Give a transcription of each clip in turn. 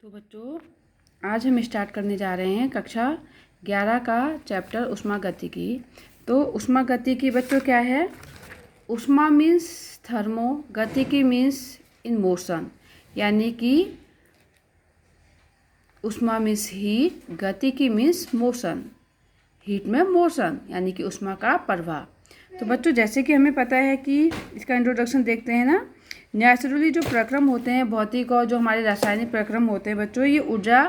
तो बच्चों, आज हम स्टार्ट करने जा रहे हैं कक्षा 11 का चैप्टर ऊष्मागतिकी। तो ऊष्मागतिकी बच्चों क्या है? ऊष्मा मीन्स थर्मो, गतिकी मीन्स इन मोशन, यानी कि ऊष्मा मीन्स हीट, गतिकी मीन्स मोशन। हीट में मोशन यानी कि ऊष्मा का प्रवाह। तो बच्चों, जैसे कि हमें पता है कि इसका इंट्रोडक्शन देखते हैं ना। नेचुरली जो प्रक्रम होते हैं भौतिक और जो हमारे रासायनिक प्रक्रम होते हैं बच्चों, ये ऊर्जा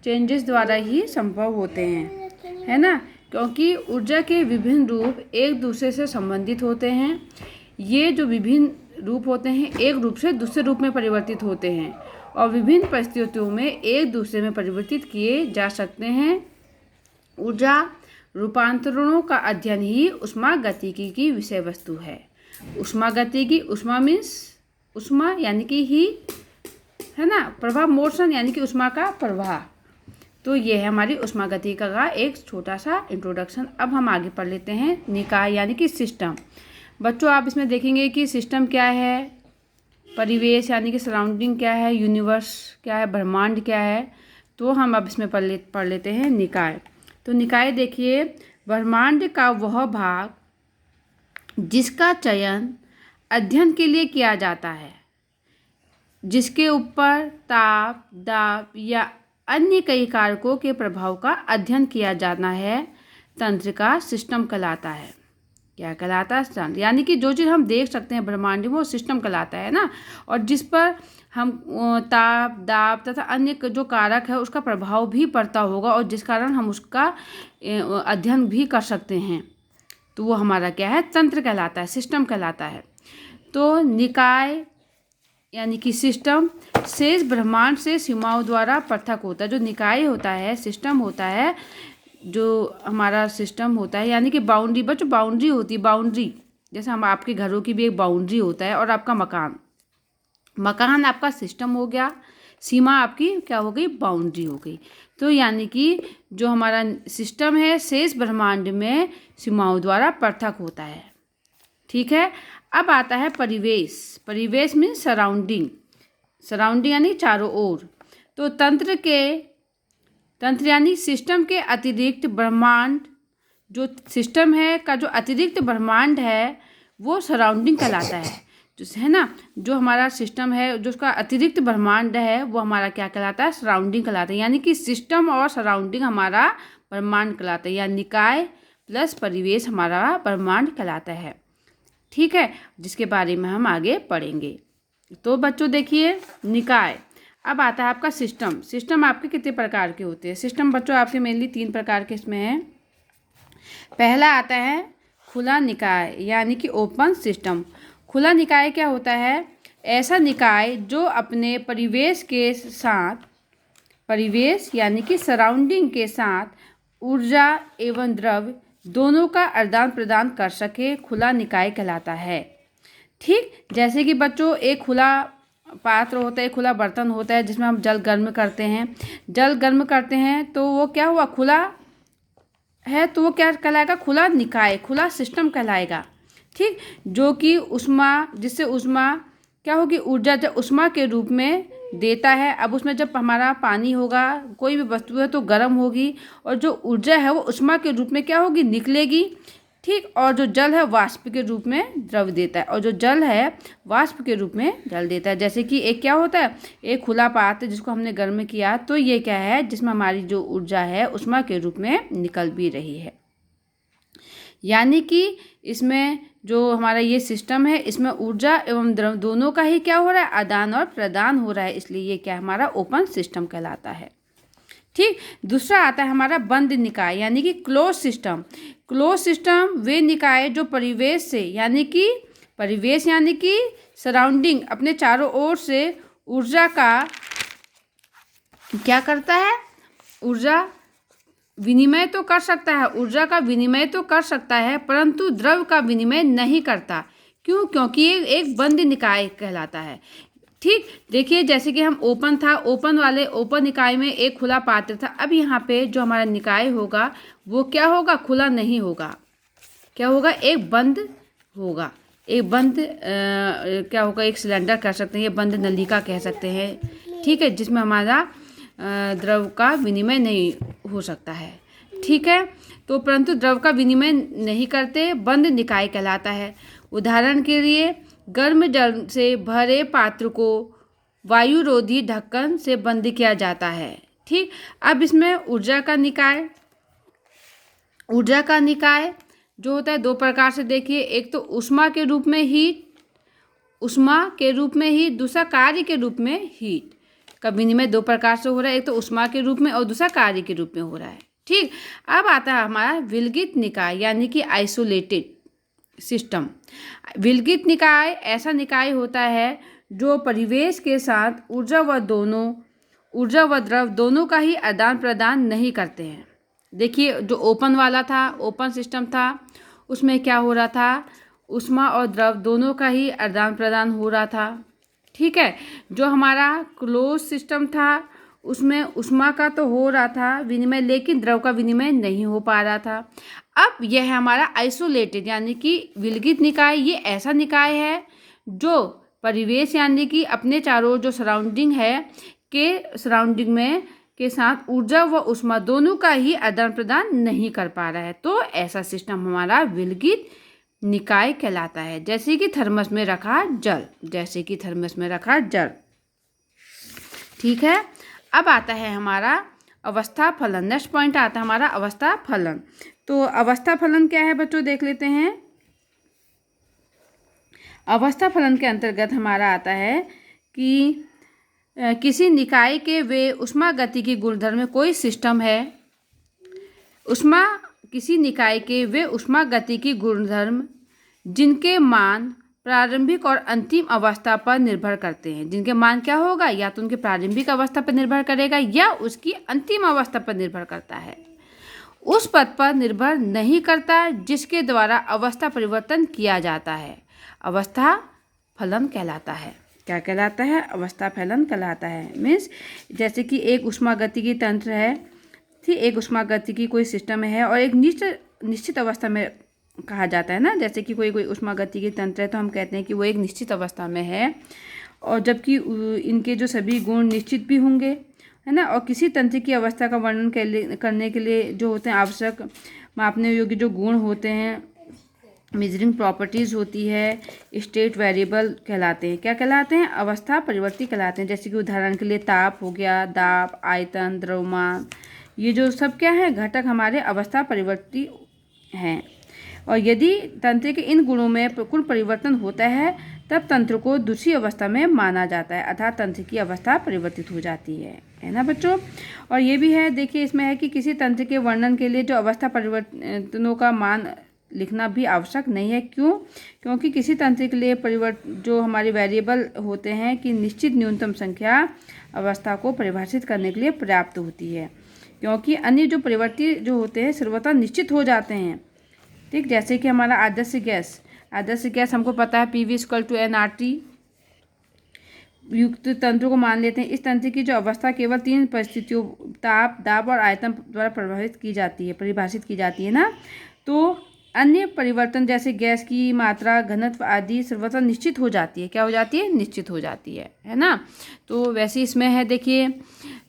चेंजेस द्वारा ही संभव होते हैं, है ना। क्योंकि ऊर्जा के विभिन्न रूप एक दूसरे से संबंधित होते हैं। ये जो विभिन्न रूप होते हैं एक रूप से दूसरे रूप में परिवर्तित होते हैं और विभिन्न परिस्थितियों में एक दूसरे में परिवर्तित किए जा सकते हैं। ऊर्जा रूपांतरणों का अध्ययन ही ऊष्मागतिकी की विषय वस्तु है। ऊष्मागतिकी, ऊष्मा मीन्स ऊष्मा यानी कि हीट, है ना। प्रवाह मोशन यानी कि ऊष्मा का प्रवाह। तो ये है हमारी ऊष्मागतिकी का एक छोटा सा इंट्रोडक्शन। अब हम आगे पढ़ लेते हैं निकाय यानी कि सिस्टम। बच्चों, आप इसमें देखेंगे कि सिस्टम क्या है, परिवेश यानी कि सराउंडिंग क्या है, यूनिवर्स क्या है, ब्रह्मांड क्या है। तो हम अब इसमें पढ़ लेते हैं निकाय। तो निकाय देखिए, ब्रह्मांड का वह भाग जिसका चयन अध्ययन के लिए किया जाता है, जिसके ऊपर ताप, दाब या अन्य कई कारकों के प्रभाव का अध्ययन किया जाना है, तंत्र का सिस्टम कहलाता है। क्या कहलाता है? तंत्र। यानी कि जो चीज़ हम देख सकते हैं ब्रह्मांड में वो सिस्टम कहलाता है ना। और जिस पर हम ताप, दाब तथा अन्य जो कारक है उसका प्रभाव भी पड़ता होगा और जिस कारण हम उसका अध्ययन भी कर सकते हैं, तो वो हमारा क्या है? तंत्र कहलाता है, सिस्टम कहलाता है। तो निकाय यानी कि सिस्टम शेष ब्रह्मांड से सीमाओं द्वारा पृथक होता है। जो निकाय होता है, सिस्टम होता है, जो हमारा सिस्टम होता है, यानी कि बाउंड्री। बच्चों, बाउंड्री होती है, बाउंड्री जैसे हम आपके घरों की भी एक बाउंड्री होता है। और आपका मकान आपका सिस्टम हो गया, सीमा आपकी क्या हो गई? बाउंड्री हो गई। तो यानी कि जो हमारा सिस्टम है शेष ब्रह्मांड में सीमाओं द्वारा पृथक होता है। ठीक है। अब आता है परिवेश। परिवेश मीन्स सराउंडिंग। सराउंडिंग यानी चारों ओर। तो तंत्र यानी सिस्टम के अतिरिक्त ब्रह्मांड, जो सिस्टम है का जो अतिरिक्त ब्रह्मांड है वो सराउंडिंग कहलाता है, जो है ना। जो हमारा सिस्टम है जो उसका अतिरिक्त ब्रह्मांड है वो हमारा क्या कहलाता है? सराउंडिंग कहलाता है। यानी कि सिस्टम और सराउंडिंग हमारा ब्रह्मांड कहलाता है, या निकाय प्लस परिवेश हमारा ब्रह्मांड कहलाता है। ठीक है, जिसके बारे में हम आगे पढ़ेंगे। तो बच्चों देखिए, निकाय। अब आता है आपका सिस्टम। सिस्टम आपके कितने प्रकार के होते हैं? सिस्टम बच्चों आपके मेनली 3 प्रकार के इसमें हैं। पहला आता है खुला निकाय यानी कि ओपन सिस्टम। खुला निकाय क्या होता है? ऐसा निकाय जो अपने परिवेश के साथ, परिवेश यानी कि सराउंडिंग के साथ ऊर्जा एवं द्रव्य दोनों का आदान प्रदान कर सके, खुला निकाय कहलाता है। ठीक, जैसे कि बच्चों एक खुला पात्र होता है, खुला बर्तन होता है जिसमें हम जल गर्म करते हैं। जल गर्म करते हैं तो वो क्या हुआ? खुला है, तो वो क्या कहलाएगा? खुला निकाय, खुला सिस्टम कहलाएगा। ठीक, जो कि ऊष्मा, जिससे ऊष्मा क्या होगी? ऊर्जा जब ऊष्मा के रूप में देता है। अब उसमें जब हमारा पानी होगा, कोई भी वस्तु है तो गर्म होगी और जो ऊर्जा है वो ऊष्मा के रूप में क्या होगी? निकलेगी। ठीक, और जो जल है वाष्प के रूप में द्रव देता है और जो जल है वाष्प के रूप में जल देता है। जैसे कि एक क्या होता है? एक खुला पात्र जिसको हमने गर्म किया, तो ये क्या है? जिसमें हमारी जो ऊर्जा है ऊष्मा के रूप में निकल भी रही है। यानी कि इसमें जो हमारा ये सिस्टम है इसमें ऊर्जा एवं द्रव दोनों का ही क्या हो रहा है? आदान और प्रदान हो रहा है, इसलिए ये क्या हमारा ओपन सिस्टम कहलाता है। ठीक, दूसरा आता है हमारा बंद निकाय यानी कि क्लोज सिस्टम। क्लोज सिस्टम वे निकाय जो परिवेश से, यानी कि परिवेश यानी कि सराउंडिंग, अपने चारों ओर से ऊर्जा का क्या करता है? ऊर्जा विनिमय तो कर सकता है, ऊर्जा का विनिमय तो कर सकता है, परंतु द्रव्य का विनिमय नहीं करता। क्यों? क्योंकि ये एक बंद निकाय कहलाता है। ठीक, देखिए जैसे कि हम ओपन था, ओपन निकाय में एक खुला पात्र था। अब यहाँ पे जो हमारा निकाय होगा वो क्या होगा? खुला नहीं होगा। क्या होगा? एक बंद होगा। एक बंद क्या होगा? एक सिलेंडर कह सकते हैं, ये बंद नलिका कह सकते हैं, ठीक है, जिसमें हमारा द्रव का विनिमय नहीं हो सकता है। ठीक है, तो परंतु द्रव का विनिमय नहीं करते बंद निकाय कहलाता है। उदाहरण के लिए गर्म जल से भरे पात्र को वायुरोधी ढक्कन से बंद किया जाता है। ठीक, अब इसमें ऊर्जा का निकाय जो होता है दो प्रकार से देखिए, एक तो ऊष्मा के रूप में हीट, दूसरा कार्य के रूप में हीट का विनिमय दो प्रकार से हो रहा है, एक तो ऊष्मा के रूप में और दूसरा कार्य के रूप में हो रहा है। ठीक, अब आता है हमारा विलगित निकाय यानी कि आइसोलेटेड सिस्टम। विलगित निकाय ऐसा निकाय होता है जो परिवेश के साथ ऊर्जा व द्रव दोनों का ही आदान प्रदान नहीं करते हैं। देखिए, जो ओपन सिस्टम था, उसमें क्या हो रहा था, ऊष्मा और द्रव दोनों का ही आदान प्रदान हो रहा था। ठीक है, जो हमारा क्लोज सिस्टम था उसमें ऊष्मा का तो हो रहा था विनिमय, लेकिन द्रव का विनिमय नहीं हो पा रहा था। अब यह है हमारा आइसोलेटेड यानी कि विलगित निकाय। ये ऐसा निकाय है जो परिवेश यानी कि अपने चारों जो सराउंडिंग में के साथ ऊर्जा व ऊष्मा दोनों का ही आदान प्रदान नहीं कर पा रहा है, तो ऐसा सिस्टम हमारा विलगित निकाय कहलाता है। जैसे कि थर्मस में रखा जल। ठीक है, अब आता है हमारा अवस्था फलन। नेक्स्ट पॉइंट आता है हमारा अवस्था फलन। तो अवस्था फलन क्या है बच्चों, देख लेते हैं। अवस्था फलन के अंतर्गत हमारा आता है कि किसी निकाय के वे ऊष्मागतिकी गुणधर्म में कोई सिस्टम है। किसी निकाय के वे ऊष्मागतिकी गुणधर्म जिनके मान प्रारंभिक और अंतिम अवस्था पर निर्भर करते हैं। जिनके मान क्या होगा, या तो उनके प्रारंभिक अवस्था पर निर्भर करेगा या उसकी अंतिम अवस्था पर निर्भर करता है। उस पद पर निर्भर नहीं करता जिसके द्वारा अवस्था परिवर्तन किया जाता है, अवस्था फलन कहलाता है। क्या कहलाता है, अवस्था फलन कहलाता है। मीन्स जैसे कि एक ऊष्मागतिकी तंत्र है, ठीक, एक ऊष्मागतिकी कोई सिस्टम है और एक निश्चित अवस्था में कहा जाता है ना। जैसे कि कोई ऊष्मागतिकी तंत्र है तो हम कहते हैं कि वो एक निश्चित अवस्था में है, और जबकि इनके जो सभी गुण निश्चित भी होंगे, है ना। और किसी तंत्र की अवस्था का वर्णन करने के लिए जो होते हैं आवश्यक मापने योग्य जो गुण होते हैं, मेजरिंग प्रॉपर्टीज़ होती है, स्टेट वेरिएबल कहलाते हैं। क्या कहलाते हैं, अवस्था परिवर्ती कहलाते हैं। जैसे कि उदाहरण के लिए ताप हो गया, दाब, आयतन, द्रव्यमान, ये जो सब क्या है, घटक हमारे अवस्था परिवर्ती हैं। और यदि तंत्र के इन गुणों में कुल परिवर्तन होता है तब तंत्र को दूसरी अवस्था में माना जाता है, अर्थात तंत्र की अवस्था परिवर्तित हो जाती है ना बच्चों। और ये भी है, देखिए इसमें है कि किसी तंत्र के वर्णन के लिए जो अवस्था परिवर्तनों का मान लिखना भी आवश्यक नहीं है। क्योंकि किसी तंत्र के लिए जो हमारे वेरिएबल होते हैं कि निश्चित न्यूनतम संख्या अवस्था को परिभाषित करने के लिए पर्याप्त होती है, क्योंकि अन्य जो परिवर्ती जो होते हैं सर्वथा निश्चित हो जाते हैं। ठीक, जैसे कि हमारा आदर्श गैस हमको पता है PV = nRT युक्त तंत्र को मान लेते हैं। इस तंत्र की जो अवस्था केवल 3 परिस्थितियों ताप, दाब और आयतन द्वारा परिभाषित की जाती है ना। तो अन्य परिवर्तन जैसे गैस की मात्रा, घनत्व आदि सर्वथा निश्चित हो जाती है। क्या हो जाती है, निश्चित हो जाती है ना। तो वैसे इसमें है, देखिए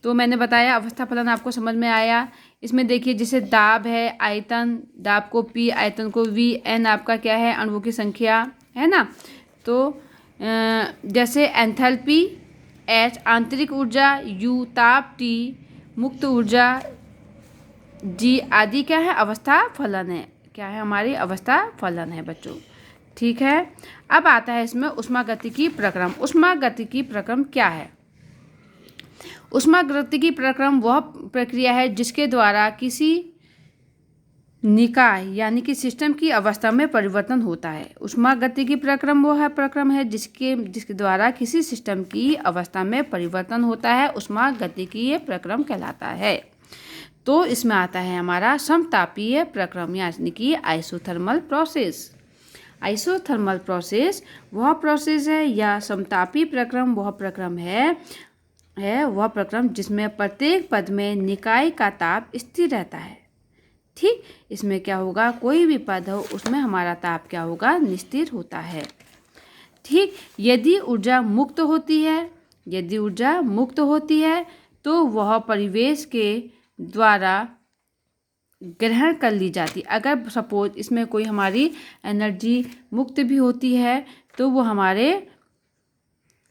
तो मैंने बताया अवस्था फलन आपको समझ में आया। इसमें देखिए जैसे दाब है, आयतन, दाब को P, आयतन को V, N आपका क्या है, अणुओं की संख्या है ना। तो जैसे एंथैल्पी H, आंतरिक ऊर्जा U, ताप T, मुक्त ऊर्जा G आदि क्या है, अवस्था फलन है। क्या है, हमारी अवस्था फलन है बच्चों। ठीक है, अब आता है इसमें ऊष्मागतिकी प्रक्रम। ऊष्मागतिकी प्रक्रम क्या है, ऊष्मागतिकी प्रक्रम वह प्रक्रिया है जिसके द्वारा किसी निकाय यानी कि सिस्टम की अवस्था में परिवर्तन होता है। ऊष्मागतिकी प्रक्रम वह प्रक्रम है जिसके द्वारा किसी सिस्टम की अवस्था में परिवर्तन होता है, ऊष्मागतिकीय प्रक्रम कहलाता है। तो इसमें आता है हमारा समतापीय प्रक्रम यानी कि आइसोथर्मल प्रोसेस। आइसोथर्मल प्रोसेस वह प्रोसेस है या समतापी प्रक्रम वह प्रक्रम है वह प्रक्रम जिसमें प्रत्येक पद में निकाय का ताप स्थिर रहता है। ठीक, इसमें क्या होगा, कोई भी पद हो उसमें हमारा ताप क्या होगा, निस्थिर होता है। ठीक, यदि ऊर्जा मुक्त होती है यदि ऊर्जा मुक्त होती है तो वह परिवेश के द्वारा ग्रहण कर ली जाती। अगर सपोज इसमें कोई हमारी एनर्जी मुक्त भी होती है तो वो हमारे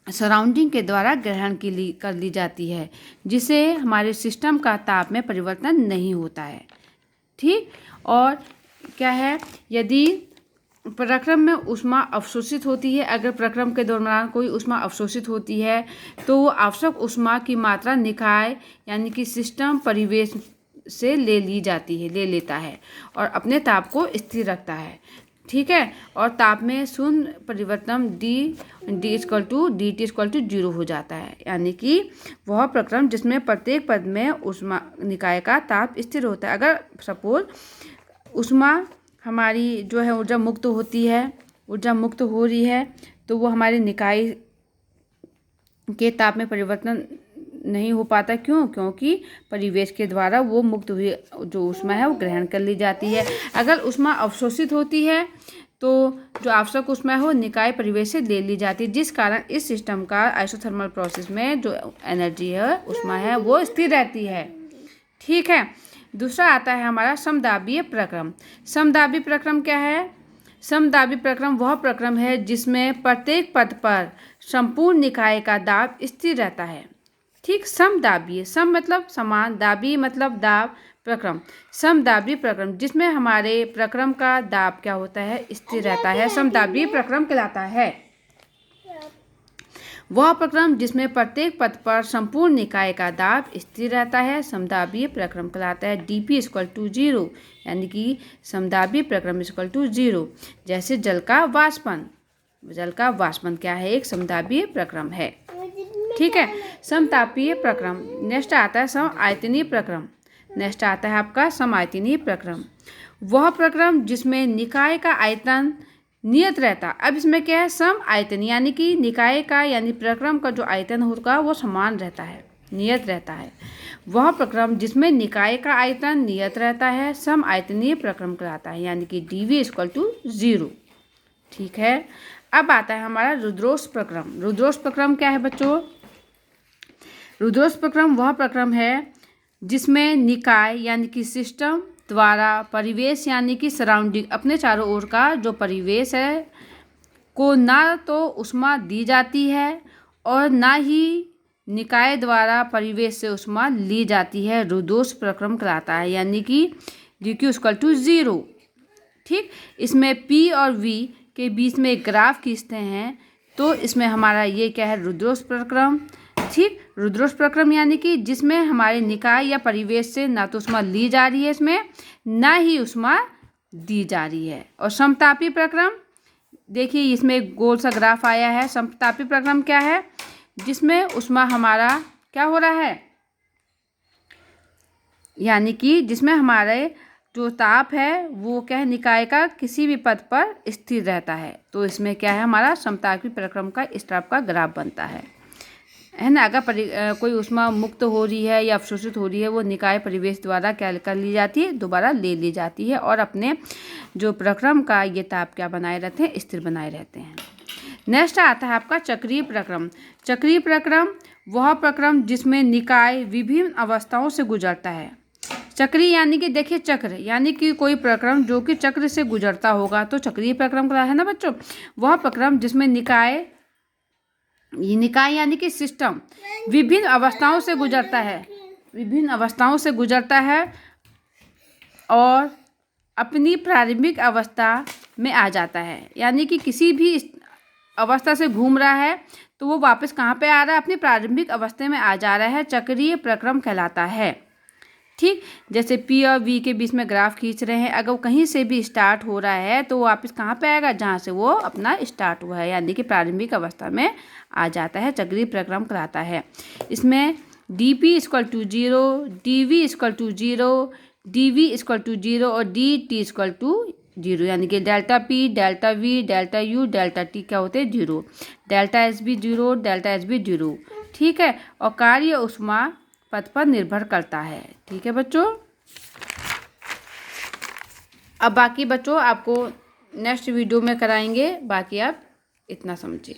सराउंडिंग के द्वारा ग्रहण कर ली जाती है, जिससे हमारे सिस्टम का ताप में परिवर्तन नहीं होता है। ठीक। और क्या है, यदि प्रक्रम में ऊष्मा अवशोषित होती है, अगर प्रक्रम के दौरान कोई ऊष्मा अवशोषित होती है तो वो आवश्यक ऊष्मा की मात्रा निकाय यानी कि सिस्टम परिवेश से ले लेता है और अपने ताप को स्थिर रखता है। ठीक है। और ताप में शून्य परिवर्तन dt = 0 हो जाता है, यानी कि वह प्रक्रम जिसमें प्रत्येक पद में ऊष्मा निकाय का ताप स्थिर होता है। अगर सपोज ऊष्मा हमारी जो है ऊर्जा मुक्त हो रही है तो वो हमारे निकाय के ताप में परिवर्तन नहीं हो पाता। क्यों? क्योंकि परिवेश के द्वारा वो मुक्त हुई जो ऊष्मा है वो ग्रहण कर ली जाती है। अगर ऊष्मा अवशोषित होती है तो जो आवश्यक ऊष्मा है वो निकाय परिवेश से ले ली जाती है, जिस कारण इस सिस्टम का आइसोथर्मल प्रोसेस में जो एनर्जी है, ऊष्मा है, वो स्थिर रहती है। ठीक है। दूसरा आता है हमारा समदाबीय प्रक्रम। समदाबी प्रक्रम क्या है? समदाबी प्रक्रम वह प्रक्रम है जिसमें प्रत्येक पद पर संपूर्ण निकाय का दाब स्थिर रहता है। ठीक। समदाबीय, सम मतलब समान, दाबी मतलब दाब, प्रक्रम। समदाबी प्रक्रम जिसमें हमारे प्रक्रम का दाब क्या होता है? स्थिर रहता है, समदाबी प्रक्रम कहलाता है। वह प्रक्रम जिसमें प्रत्येक पद पर संपूर्ण निकाय का दाब स्थिर रहता है समदाबीय प्रक्रम कहलाता है। dP = 0 यानी कि समदाबी प्रक्रम = 0। जैसे जल का वाष्पन क्या है? एक समदाबीय प्रक्रम है। ठीक है। समतापीय प्रक्रम। नेक्स्ट आता है समआयतनीय प्रक्रम। नेक्स्ट आता है आपका समआयतनीय प्रक्रम। वह प्रक्रम जिसमें निकाय का आयतन नियत रहता। अब इसमें क्या है? सम आयतन यानी कि निकाय का यानी प्रक्रम का जो आयतन होगा वो समान रहता है, नियत रहता है। वह प्रक्रम जिसमें निकाय का आयतन नियत रहता है सम आयतनीय प्रक्रम कहलाता है, यानी कि dV = 0। ठीक है। अब आता है हमारा रुद्रोष्म प्रक्रम। रुद्रोष्म प्रक्रम क्या है बच्चों? रुद्रोष्म प्रक्रम वह प्रक्रम है जिसमें निकाय यानी कि सिस्टम द्वारा परिवेश यानी कि सराउंडिंग, अपने चारों ओर का जो परिवेश है को ना तो ऊष्मा दी जाती है और ना ही निकाय द्वारा परिवेश से ऊष्मा ली जाती है। रुद्रोष्म प्रक्रम कहलाता है, यानी कि dQ = 0। ठीक। इसमें P और V के बीच में एक ग्राफ खींचते हैं तो इसमें हमारा ये क्या है? रुद्रोष्म प्रक्रम। ठीक। रुद्रोष्म प्रक्रम यानी कि जिसमें हमारे निकाय या परिवेश से ना तो ऊष्मा ली जा रही है इसमें, ना ही ऊष्मा दी जा रही है। और समतापी प्रक्रम, देखिए इसमें एक गोल सा ग्राफ आया है। समतापी प्रक्रम क्या है? जिसमें ऊष्मा हमारा क्या हो रहा है, यानी कि जिसमें हमारे जो ताप है वो क्या है? निकाय का किसी भी पद पर स्थिर रहता है। तो इसमें क्या है? हमारा समतापी प्रक्रम का इस टाइप का ग्राफ बनता है ना। अगर कोई ऊष्मा मुक्त हो रही है या अवशोषित हो रही है वो निकाय परिवेश द्वारा क्या कर ली जाती है? दोबारा ले ली जाती है और अपने जो प्रक्रम का ये ताप क्या बनाए रहते हैं? स्थिर बनाए रहते हैं। नेक्स्ट आता है आपका चक्रीय प्रक्रम। चक्रीय प्रक्रम वह प्रक्रम जिसमें निकाय विभिन्न अवस्थाओं से गुजरता है। चक्रीय यानी कि देखिए चक्र यानी कि कोई प्रक्रम जो कि चक्र से गुजरता होगा तो चक्रीय प्रक्रम का है ना बच्चों। वह प्रक्रम जिसमें निकाय यानी कि सिस्टम विभिन्न अवस्थाओं से गुजरता है और अपनी प्रारंभिक अवस्था में आ जाता है, यानी कि किसी भी अवस्था से घूम रहा है तो वो वापस कहाँ पे आ रहा है? अपनी प्रारंभिक अवस्था में आ जा रहा है, चक्रीय प्रक्रम कहलाता है। ठीक। जैसे P और V के बीच में ग्राफ खींच रहे हैं, अगर वो कहीं से भी स्टार्ट हो रहा है तो वो वापस कहाँ पे आएगा? जहाँ से वो अपना स्टार्ट हुआ है, यानी कि प्रारंभिक अवस्था में आ जाता है, चक्रीय प्रक्रम कहलाता है। इसमें dP = 0, dV = 0, dV = 0 और dt = 0, यानी कि ΔP, ΔV, ΔU, ΔT क्या होते हैं? 0। ΔS भी 0, ΔS भी 0। ठीक है। और कार्य ऊष्मा पद पर निर्भर करता है। ठीक है बच्चों। अब बाकी बच्चों आपको नेक्स्ट वीडियो में कराएंगे, बाकी आप इतना समझिए।